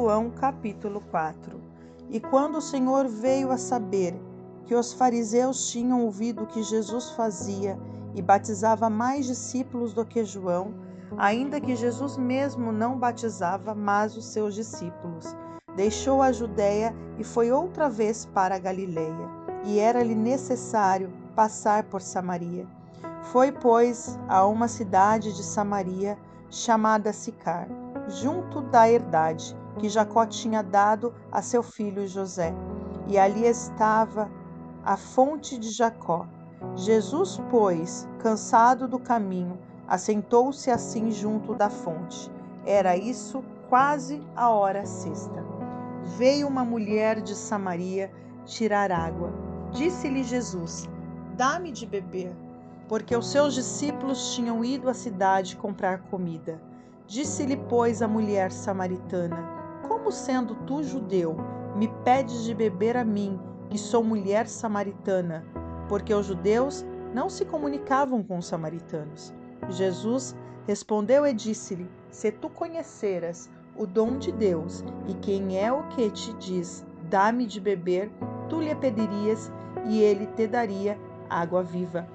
João capítulo 4. E quando o Senhor veio a saber que os fariseus tinham ouvido o que Jesus fazia e batizava mais discípulos do que João, ainda que Jesus mesmo não batizava, mas os seus discípulos, deixou a Judéia e foi outra vez para a Galileia, e era-lhe necessário passar por Samaria. Foi, pois, a uma cidade de Samaria, chamada Sicar, junto da herdade que Jacó tinha dado a seu filho José, e ali estava a fonte de Jacó. Jesus, pois, cansado do caminho, assentou-se assim junto da fonte. Era isso quase a hora sexta. Veio uma mulher de Samaria tirar água. Disse-lhe Jesus: dá-me de beber, porque os seus discípulos tinham ido à cidade comprar comida. Disse-lhe, pois, a mulher samaritana: como sendo tu judeu, me pedes de beber a mim, que sou mulher samaritana? Porque os judeus não se comunicavam com os samaritanos. Jesus respondeu e disse-lhe: se tu conheceras o dom de Deus e quem é o que te diz, dá-me de beber, tu lhe pedirias e ele te daria água viva.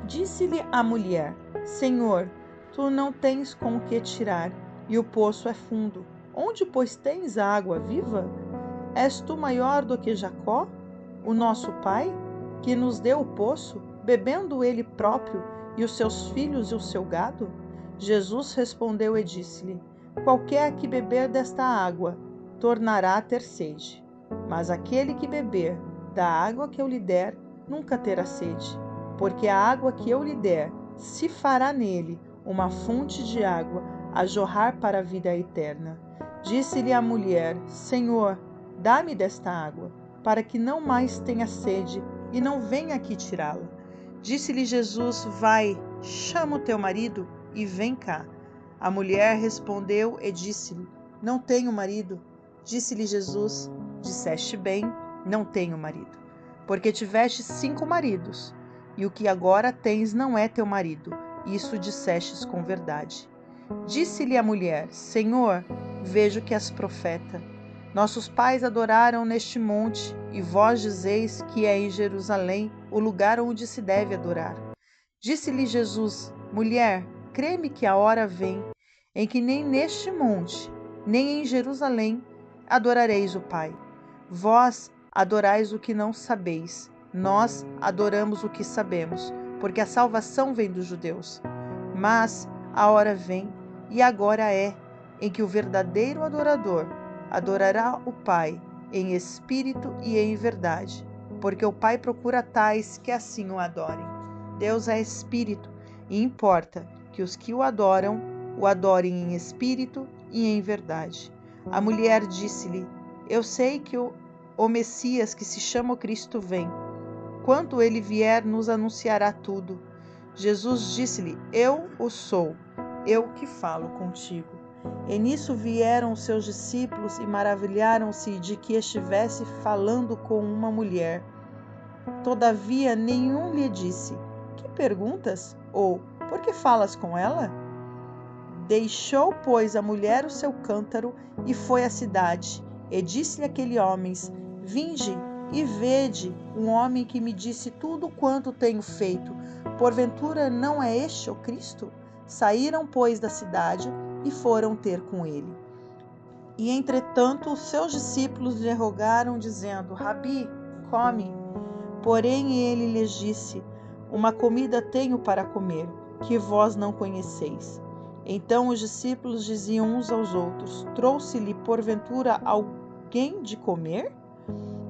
Disse-lhe a mulher: Senhor, tu não tens com o que tirar, e o poço é fundo. Onde, pois, tens a água viva? És tu maior do que Jacó, o nosso pai, que nos deu o poço, bebendo ele próprio, e os seus filhos e o seu gado? Jesus respondeu e disse-lhe: qualquer que beber desta água tornará a ter sede, mas aquele que beber da água que eu lhe der nunca terá sede, porque a água que eu lhe der se fará nele uma fonte de água a jorrar para a vida eterna. Disse-lhe a mulher: Senhor, dá-me desta água, para que não mais tenha sede e não venha aqui tirá-la. Disse-lhe Jesus: vai, chama o teu marido e vem cá. A mulher respondeu e disse-lhe: não tenho marido. Disse-lhe Jesus: disseste bem, não tenho marido, porque tiveste 5 maridos, e o que agora tens não é teu marido. Isso dissestes com verdade. Disse-lhe a mulher: Senhor, vejo que és profeta. Nossos pais adoraram neste monte, e vós dizeis que é em Jerusalém o lugar onde se deve adorar. Disse-lhe Jesus: mulher, crê-me que a hora vem em que nem neste monte, nem em Jerusalém adorareis o Pai. Vós adorais o que não sabeis, nós adoramos o que sabemos, porque a salvação vem dos judeus. Mas a hora vem, e agora é, em que o verdadeiro adorador adorará o Pai em espírito e em verdade, porque o Pai procura tais que assim o adorem. Deus é espírito, e importa que os que o adorem em espírito e em verdade. A mulher disse-lhe: eu sei que o Messias, que se chama o Cristo, vem. Quando ele vier, nos anunciará tudo. Jesus disse-lhe: eu o sou, eu que falo contigo. E nisso vieram os seus discípulos e maravilharam-se de que estivesse falando com uma mulher. Todavia nenhum lhe disse: que perguntas? Ou por que falas com ela? Deixou, pois, a mulher o seu cântaro e foi à cidade. E disse-lhe aquele homens: vinde e vede um homem que me disse tudo quanto tenho feito. Porventura não é este o Cristo? Saíram, pois, da cidade e foram ter com ele. E entretanto os seus discípulos lhe rogaram, dizendo: Rabi, come. Porém ele lhes disse: uma comida tenho para comer, que vós não conheceis. Então os discípulos diziam uns aos outros: trouxe-lhe porventura alguém de comer?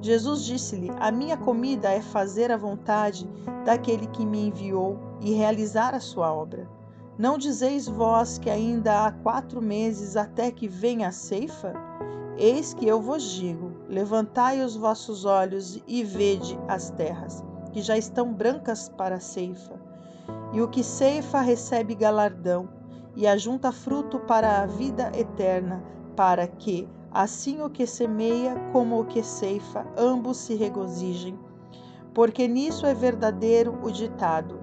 Jesus disse-lhe: a minha comida é fazer a vontade daquele que me enviou e realizar a sua obra. Não dizeis vós que ainda há 4 meses até que venha a ceifa? Eis que eu vos digo: levantai os vossos olhos e vede as terras, que já estão brancas para a ceifa. E o que ceifa recebe galardão, e ajunta fruto para a vida eterna, para que, assim o que semeia como o que ceifa, ambos se regozijem. Porque nisso é verdadeiro o ditado: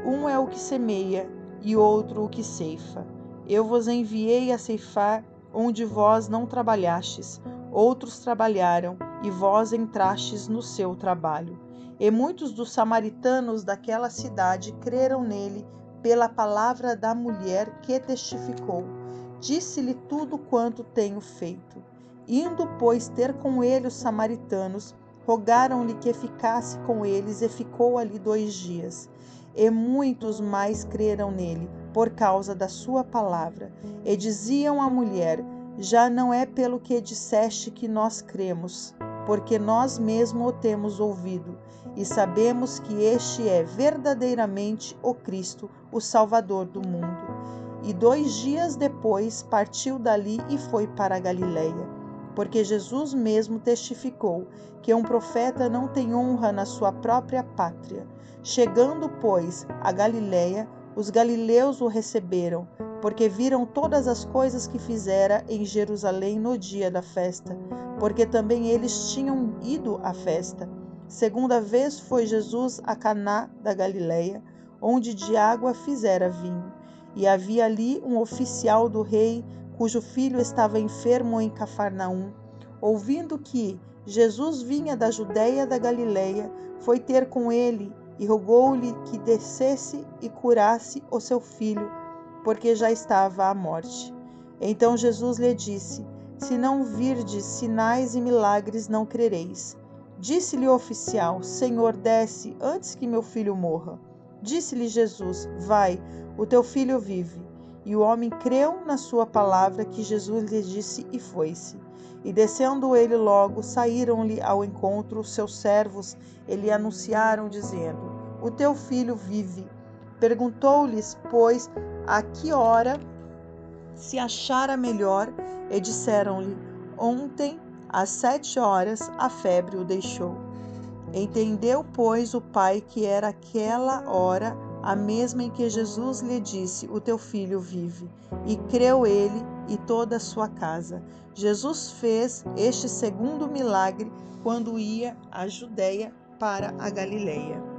um é o que semeia, e outro o que ceifa. Eu vos enviei a ceifar onde vós não trabalhastes, outros trabalharam, e vós entrastes no seu trabalho. E muitos dos samaritanos daquela cidade creram nele pela palavra da mulher que testificou: disse-lhe tudo quanto tenho feito. Indo, pois, ter com ele os samaritanos, rogaram-lhe que ficasse com eles, e ficou ali 2 dias. E muitos mais creram nele, por causa da sua palavra. E diziam à mulher: já não é pelo que disseste que nós cremos, porque nós mesmos o temos ouvido, e sabemos que este é verdadeiramente o Cristo, o Salvador do mundo. E 2 dias depois partiu dali e foi para a Galiléia, porque Jesus mesmo testificou que um profeta não tem honra na sua própria pátria. Chegando, pois, a Galiléia, os galileus o receberam, porque viram todas as coisas que fizera em Jerusalém no dia da festa, porque também eles tinham ido à festa. Segunda vez foi Jesus a Caná da Galiléia, onde de água fizera vinho. E havia ali um oficial do rei, cujo filho estava enfermo em Cafarnaum. Ouvindo que Jesus vinha da Judéia da Galiléia, foi ter com ele e rogou-lhe que descesse e curasse o seu filho, porque já estava à morte. Então Jesus lhe disse: se não virdes sinais e milagres, não crereis. Disse-lhe o oficial: Senhor, desce antes que meu filho morra. Disse-lhe Jesus: vai, o teu filho vive. E o homem creu na sua palavra que Jesus lhe disse e foi-se. E descendo ele logo, saíram-lhe ao encontro os seus servos e lhe anunciaram, dizendo: o teu filho vive. Perguntou-lhes, pois, a que hora se achara melhor, e disseram-lhe: ontem, às 7 horas, a febre o deixou. Entendeu, pois, o pai que era aquela hora a mesma em que Jesus lhe disse: o teu filho vive. E creu ele e toda a sua casa. Jesus fez este segundo milagre quando ia à Judéia para a Galiléia.